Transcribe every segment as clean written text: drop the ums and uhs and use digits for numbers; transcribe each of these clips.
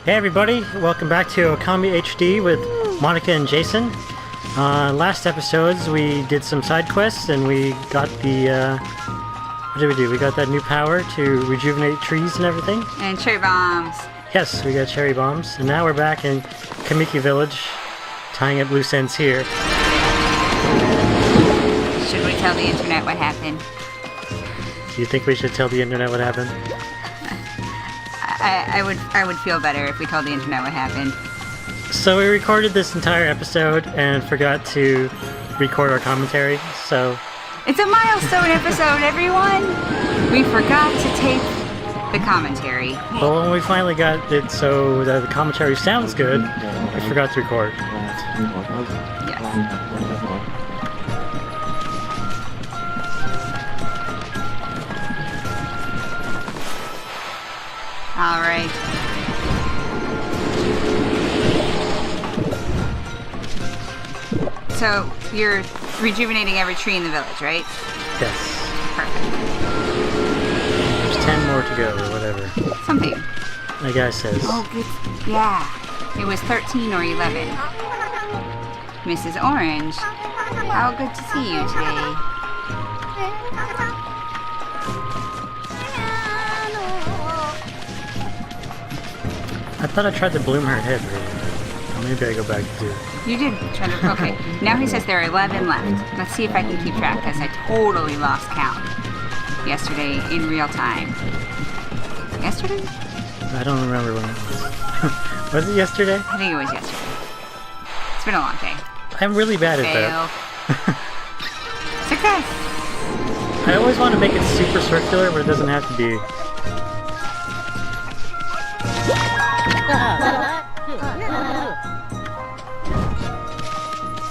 Hey everybody, welcome back to Okami HD with Monica and Jason. Last episodes we did some side quests and we got the, what did we do? We got that new power to rejuvenate trees and everything. And cherry bombs. Yes, we got cherry bombs. And now we're back in Kamiki Village, tying up loose ends here. Should we tell the internet what happened? Do you think we should tell the internet what happened? I would feel better if we told the internet what happened. So we recorded this entire episode and forgot to record our commentary, so... It's a milestone episode, everyone! We forgot to tape the commentary. Well, when we finally got it so that the commentary sounds good, we forgot to record. Yes. Alright. So, you're rejuvenating every tree in the village, right? Yes. Perfect. There's 10 more to go, or whatever. Something. The guy says. Oh, good. Yeah. It was 13 or 11. Mrs. Orange, how good to see you today. I thought I tried to bloom her head earlier. Or maybe I go back to do it. You did try to. Okay. Now he says there are 11 left. Let's see if I can keep track, because I totally lost count yesterday in real time. Yesterday? I don't remember when it was. Was it yesterday? I think it was yesterday. It's been a long day. I'm really bad at Fail. that. Success! I always want to make it super circular, but it doesn't have to be.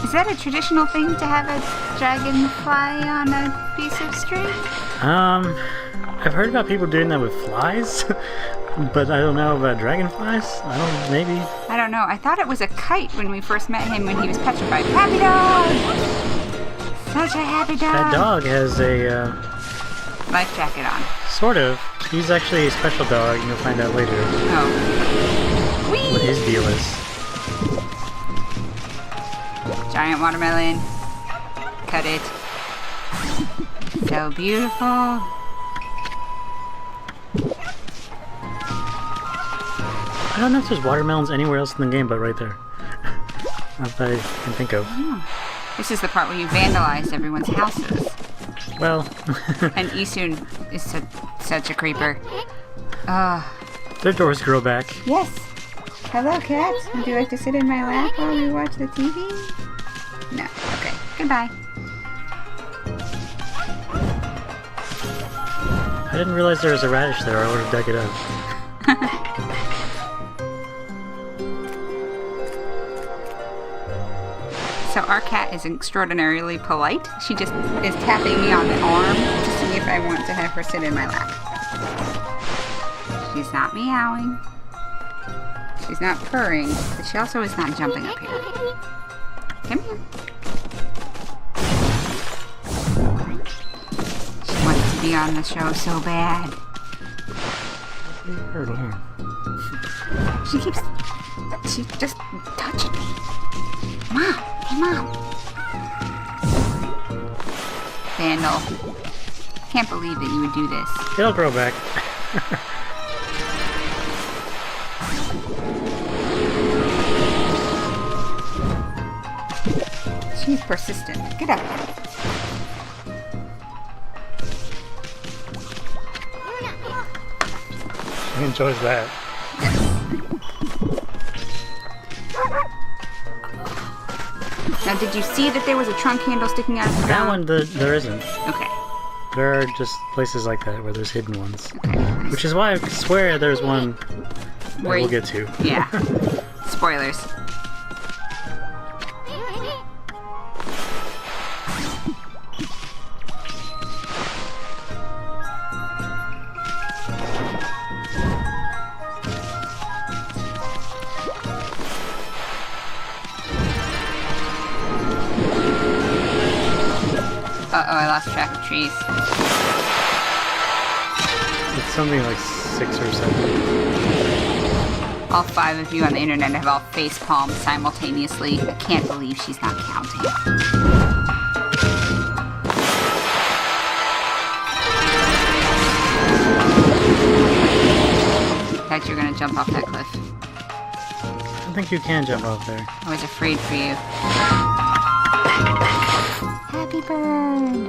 Is that a traditional thing to have a dragonfly on a piece of string? I've heard about people doing that with flies, but I don't know about dragonflies. Maybe. I don't know. I thought it was a kite when we first met him when he was petrified. Happy dog! Such a happy dog! That dog has a, life jacket on. sort of. He's actually a special dog, and you'll find out later Oh. Whee! what his deal is. Giant watermelon. Cut it. So beautiful. I don't know if there's watermelons anywhere else in the game, but right there. Not that I can think of. This is the part where you vandalized everyone's houses. Well, And Isun is such a creeper. their doors grow back. Yes. Hello, cat. Would you like to sit in my lap while we watch the TV? No. Okay. Goodbye. I didn't realize there was a radish there, or I would have dug it up. So our cat is extraordinarily polite. She just is tapping me on the arm to see if I want to have her sit in my lap. She's not meowing. She's not purring, but she also is not jumping up here. Come here. She wants to be on the show so bad. She just touched me. Mom, hey Mom. Vandal. Can't believe that you would do this. It'll grow back. She's persistent. Get up. She enjoys that. Now, did you see that there was a trunk handle sticking out of the That ground? one, there isn't. Okay. There are just places like that where there's hidden ones. Okay. Which is why I swear there's one that Where we'll you- get to. Yeah. Spoilers. Uh-oh, I lost track of trees. It's something like 6 or 7. All 5 of you on the internet have all face palmed simultaneously. I can't believe she's not counting. Thought you were gonna jump off that cliff. I don't think you can jump off there. I was afraid for you. Happy bird!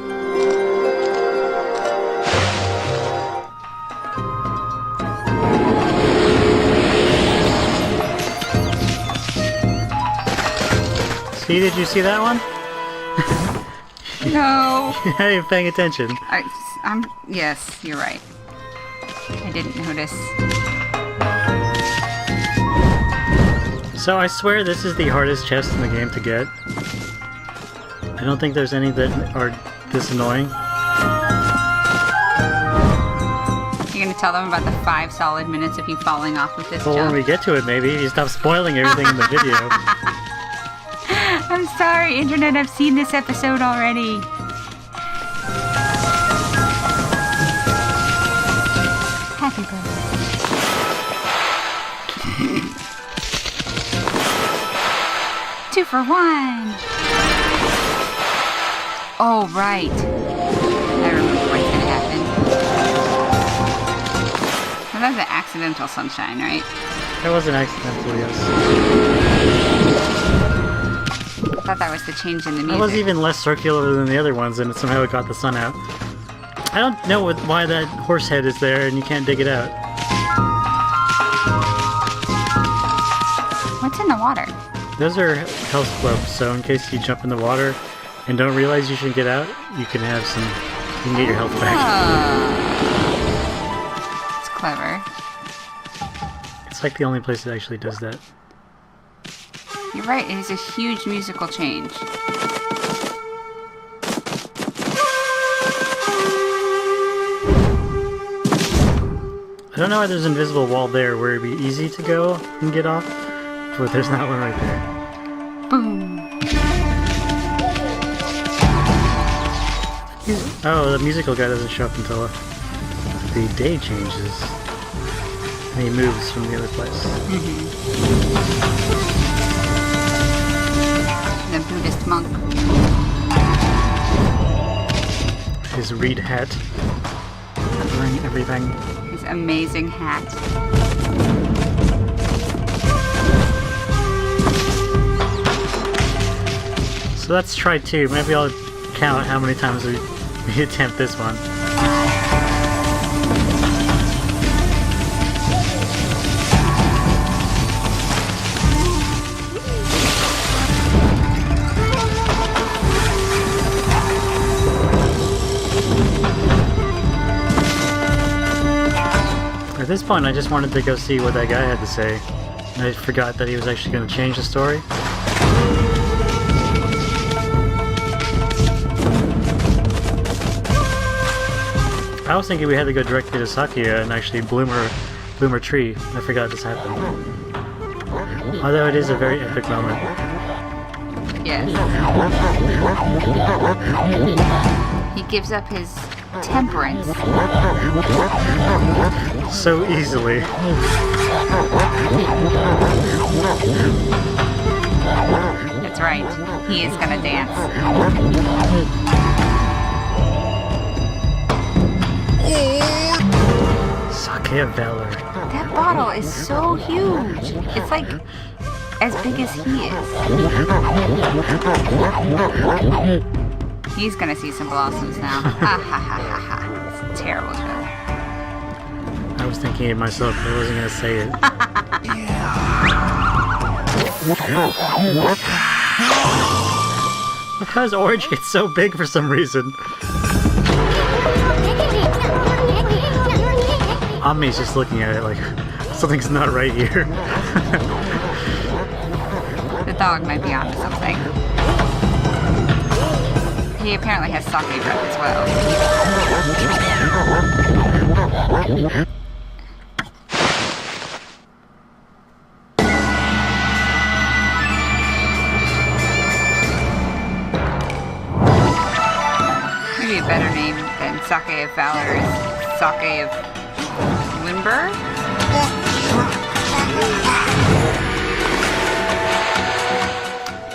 See, did you see that one? No! Hey, you're paying attention. Yes, you're right. I didn't notice. So I swear this is the hardest chest in the game to get. I don't think there's any that are this annoying. You're gonna tell them about the 5 solid minutes of you falling off with this Well, jump? when we get to it, maybe. You stop spoiling everything in the video. I'm sorry, Internet, I've seen this episode already. Happy birthday. 2 for 1. Oh, right. I remember what's gonna happen. Well, that was an accidental sunshine, right? That wasn't accidental, yes. I thought that was the change in the music. That was even less circular than the other ones, and somehow it got the sun out. I don't know why that horse head is there and you can't dig it out. What's in the water? Those are health clubs, so in case you jump in the water and don't realize you should get out, you can have some. You can get your health back. It's clever. It's like the only place that actually does that. You're right, it is a huge musical change. I don't know why there's an invisible wall there where it'd be easy to go and get off, but there's not one right there. Boom. Oh, the musical guy doesn't show up until the day changes. And he moves from the other place. The Buddhist monk. His reed hat. Covering everything. His amazing hat. So let's try 2. Maybe I'll count how many times we attempt this one. At this point, I just wanted to go see what that guy had to say. And I forgot that he was actually going to change the story. I was thinking we had to go directly to Sakuya and actually bloom her tree. I forgot this happened. Although it is a very epic moment. Yes. He gives up his temperance. So easily. That's right. He is gonna dance. Sake of Valor. That bottle is so huge. It's like as big as he is. He's gonna see some blossoms now. Ha ha ha ha ha. It's a terrible joke. I was thinking it myself, but I wasn't going to say it. How does Orange get so big for some reason? Ami's just looking at it like something's not right here. The dog might be onto something. He apparently has sake breath as well. Maybe a better name than Sake of Valor is Sake of Limber?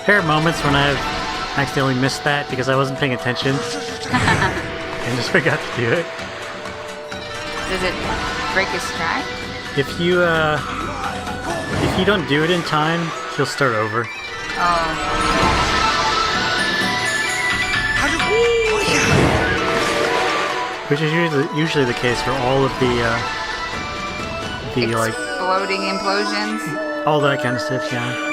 There are moments when I've accidentally missed that because I wasn't paying attention and just forgot to do it. Does it break his stride? If you don't do it in time, he'll start over. Oh. Which is usually the case for all of the like exploding implosions. all that kind of stuff. Yeah.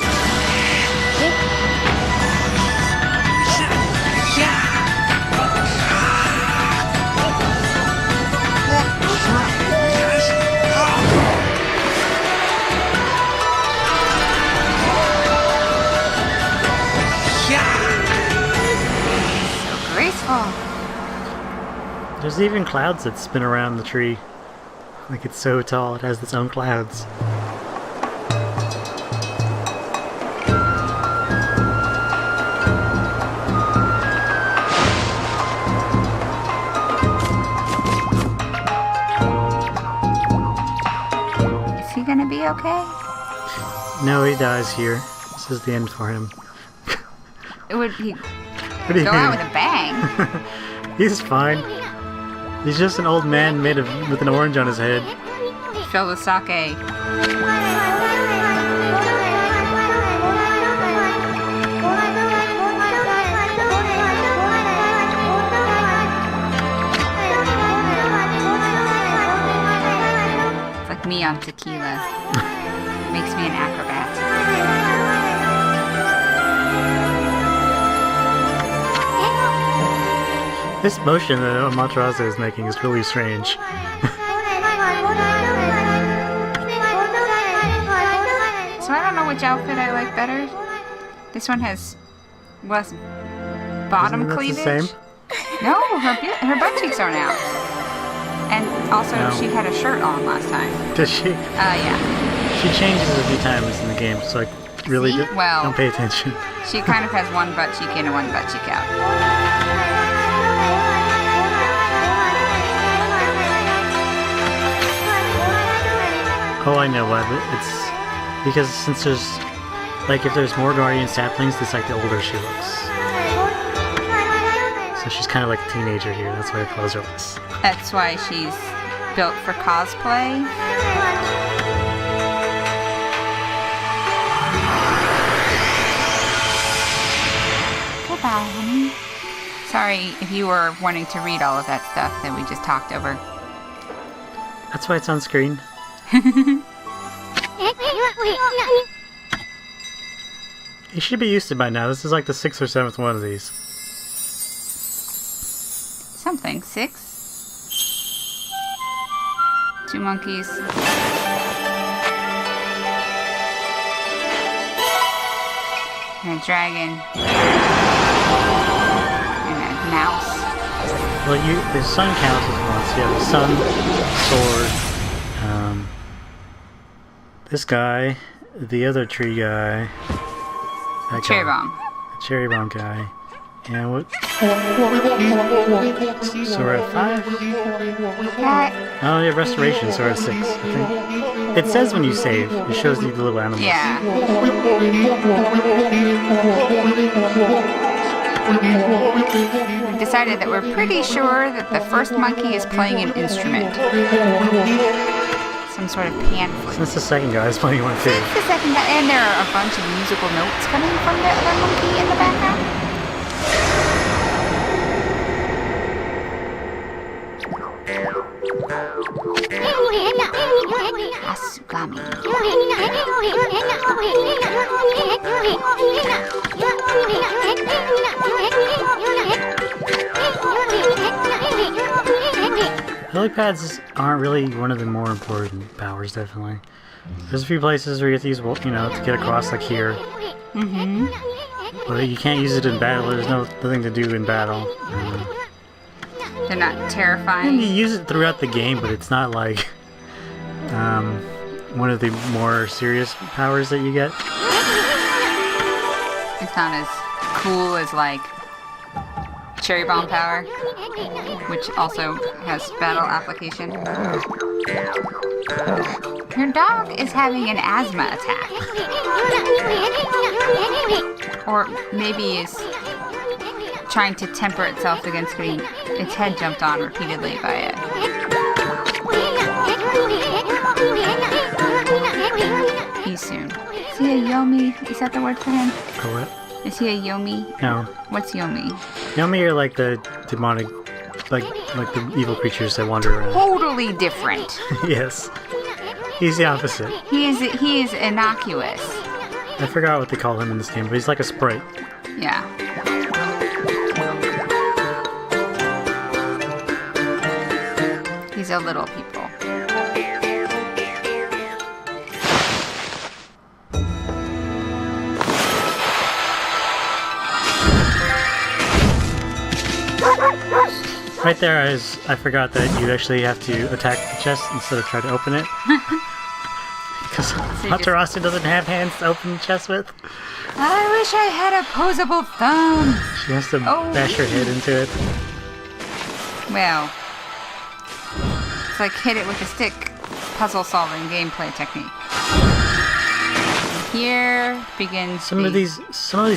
There's even clouds that spin around the tree. Like it's so tall, it has its own clouds. Is he gonna be okay? No, he dies here. This is the end for him. It would be What do you go out mean? with a bang. He's fine. He's just an old man with an orange on his head. Filled with sake. It's like me on tequila. Makes me an acrobat. This motion that Amaterasu is making is really strange. So I don't know which outfit I like better. This one has less bottom Isn't that cleavage. the same? No, her butt cheeks aren't out. And also, No. she had a shirt on last time. Does she? Yeah. She changes a few times in the game, so I really See? Well- don't pay attention. She kind of has one butt cheek in and one butt cheek out. Oh, I know what. It's because since there's like if there's more Guardian saplings, it's like the older she looks. So she's kind of like a teenager here. That's why her clothes are less. That's why she's built for cosplay. Goodbye, honey. Sorry if you were wanting to read all of that stuff that we just talked over. That's why it's on screen. You should be used to it by now. This is like the 6th or 7th one of these. Something. 6. 2 monkeys. And a dragon. And a mouse. Well, the sun counts as one. So you have the sun, sword, this guy, the other tree guy, that Cherry guy, bomb. the cherry bomb guy, and what? So we're at 5. Oh, yeah, restoration. So we're at 6. I think it says when you save, it shows you the little animals. Yeah. We've decided that we're pretty sure that the first monkey is playing an instrument. Some sort of pan flute. Since the second guy is playing one too. The second guy, and there are a bunch of musical notes coming from the other monkey in the background. Asugami. Lily pads aren't really one of the more important powers, definitely. There's a few places where you have to use, to get across, like here. Mm-hmm. But you can't use it in battle. There's nothing to do in battle. They're not And terrifying. you use it throughout the game, but it's not like one of the more serious powers that you get. It's not as cool as like Cherry Bomb power, which also has battle application. Your dog is having an asthma attack. Or maybe is trying to temper itself against getting its head jumped on repeatedly by it. He's soon. Is he a yomi? Is that the word for him? A what? Is he a yomi? No. What's yomi? Yomi are like the demonic, like the evil creatures that wander around. Totally different. Yes. He's the opposite. He is innocuous. I forgot what they call him in this game, but he's like a sprite. Yeah. He's a little people. Right there, I forgot that you actually have to attack the chest instead of try to open it. Because Hatarasi doesn't have hands to open the chest with. I wish I had opposable thumbs. She has to bash her head into it. Well, it's like hit it with a stick, puzzle-solving gameplay technique. And here begins Some of these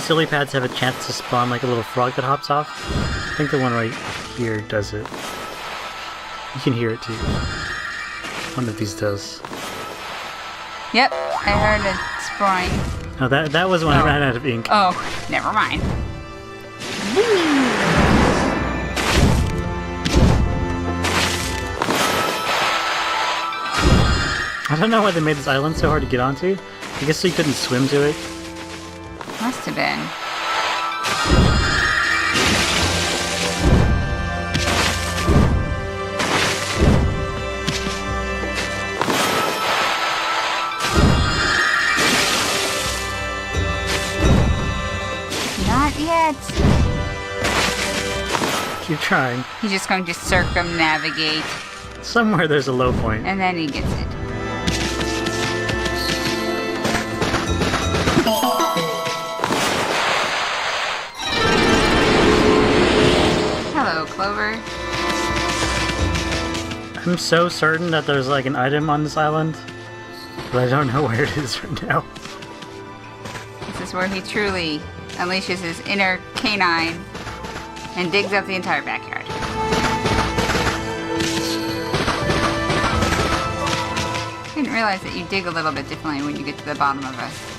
silly pads have a chance to spawn like a little frog that hops off. I think the one right here does it. You can hear it too. One of these does. Yep, I heard it sproing. No, that was when I ran out of ink. Oh, never mind. I don't know why they made this island so hard to get onto. I guess so you couldn't swim to it. Must have been. Not yet. Keep trying. He's just going to circumnavigate, Somewhere there's a low point. and then he gets it. Hello, Clover. I'm so certain that there's like an item on this island, but I don't know where it is right now. This is where he truly unleashes his inner canine and digs up the entire backyard. I didn't realize that you dig a little bit differently when you get to the bottom of us.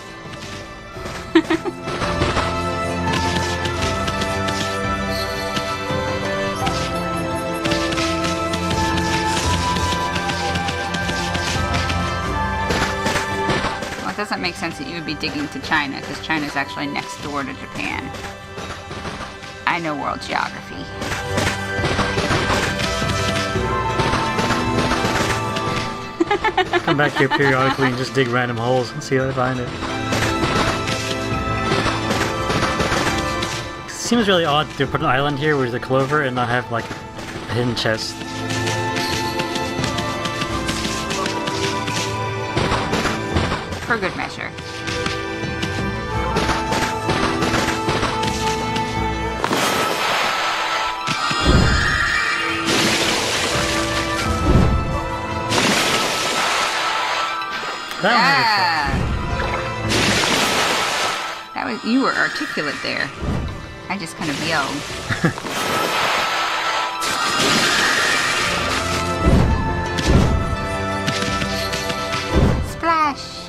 Well, it doesn't make sense that you would be digging to China, because China is actually next door to Japan. I know world geography. Come back here periodically and just dig random holes and see if I find it. It seems really odd to put an island here where there's a clover and not have like a hidden chest. For good measure. That was, you were articulate there. I just kind of yelled. Splash!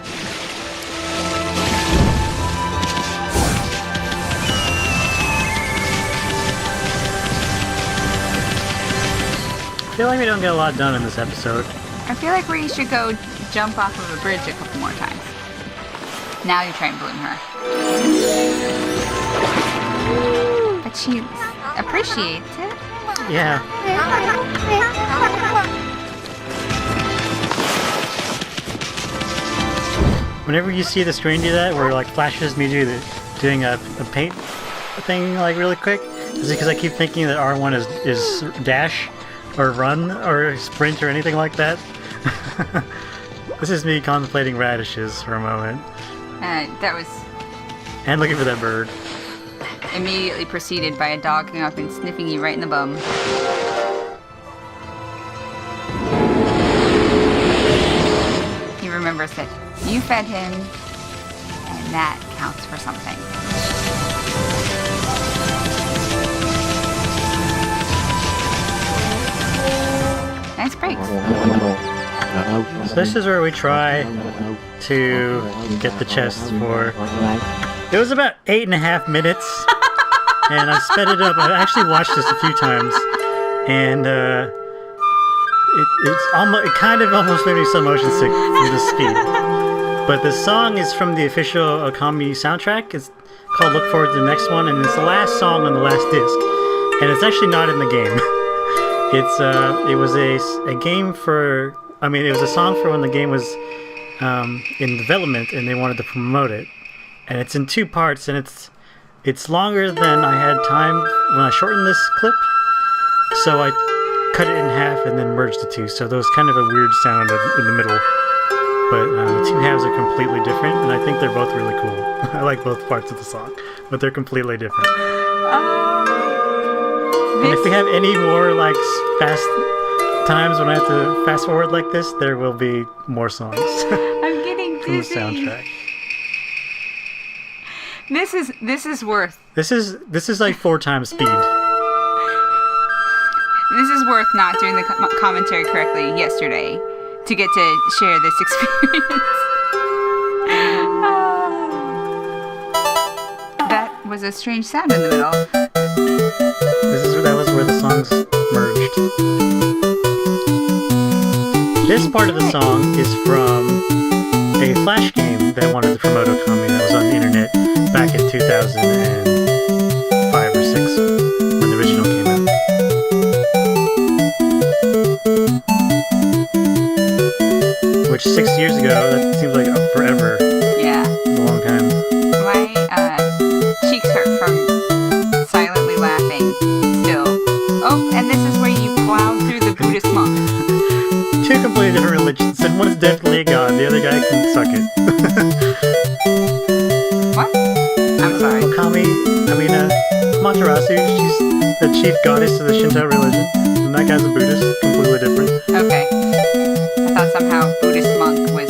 I feel like we don't get a lot done in this episode. I feel like we should go jump off of a bridge a couple more times. Now you try and bloom her. But she appreciates it. Yeah. Whenever you see the screen do that, where it like flashes me doing a paint thing like really quick, is it because I keep thinking that R1 is dash or run or sprint or anything like that? This is me contemplating radishes for a moment. That was And looking for that bird. immediately preceded by a dog coming up and sniffing you right in the bum. He us that you fed him, and that counts for something. Nice breaks. So this is where we try to get the chest for... It was about 8.5 minutes, and I sped it up. I've actually watched this a few times, and it kind of almost made me so motion sick with the speed. But the song is from the official Okami soundtrack. It's called Look Forward to the Next One, and it's the last song on the last disc. And it's actually not in the game. It was a game for... I mean, it was a song for when the game was in development, and they wanted to promote it. And it's in 2 parts, and it's longer than I had time when I shortened this clip. So I cut it in half and then merged the 2. So there was kind of a weird sound in the middle. But the 2 halves are completely different, and I think they're both really cool. I like both parts of the song, but they're completely different. And if we have any more like fast times when I have to fast forward like this, there will be more songs. I'm getting from the dizzy. soundtrack. This is worth. This is like 4 times speed. This is worth not doing the commentary correctly yesterday to get to share this experience. That was a strange sound in the middle. That was where the songs merged. This part of the song is from a Flash game that wanted to promote Okami that was on the internet back in 2005 or 6 when the original came out. Which 6 years ago, that seems like forever. Yeah. It's a long time. My cheeks hurt from silently laughing still. Oh, and this is where you plow through the Buddhist monk. 2 completely different religions, and one is definitely a god, the other guy can suck it. What? I'm sorry. Okami, Matarasu, she's the chief goddess of the Shinto religion, and that guy's a Buddhist, completely different. Okay. I thought somehow Buddhist monk was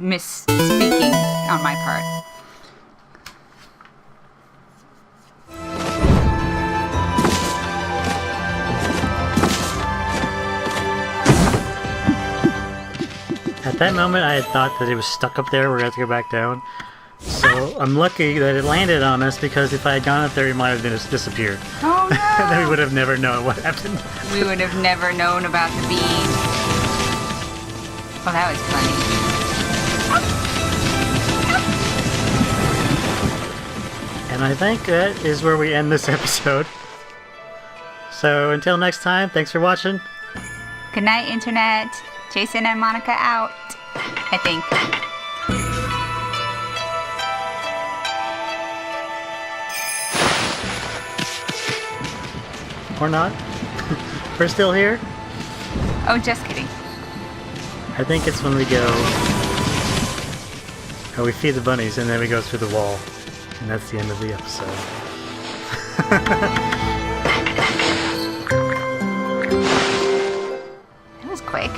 misspeaking on my part. At that moment, I had thought that it was stuck up there, we're going to have to go back down. So I'm lucky that it landed on us, because if I had gone up there, it might have disappeared. Oh no! Then we would have never known what happened. We would have never known about the bean. Oh, that was funny. And I think that is where we end this episode. So until next time, thanks for watching. Good night, Internet. Jason and Monica out, I think. Or not. We're still here. Oh, just kidding. I think it's when we go... Oh, we feed the bunnies and then we go through the wall. And that's the end of the episode. That was quick.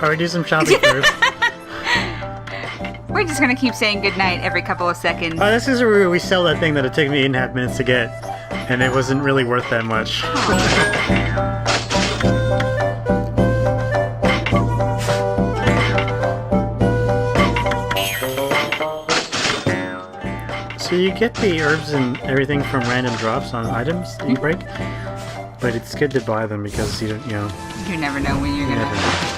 Alright, do some shopping first. We're just gonna keep saying goodnight every couple of seconds. Oh, this is where we sell that thing that it took me 8.5 minutes to get. And it wasn't really worth that much. So you get the herbs and everything from random drops on items that you break. But it's good to buy them because you don't, You never know when you're gonna... never know.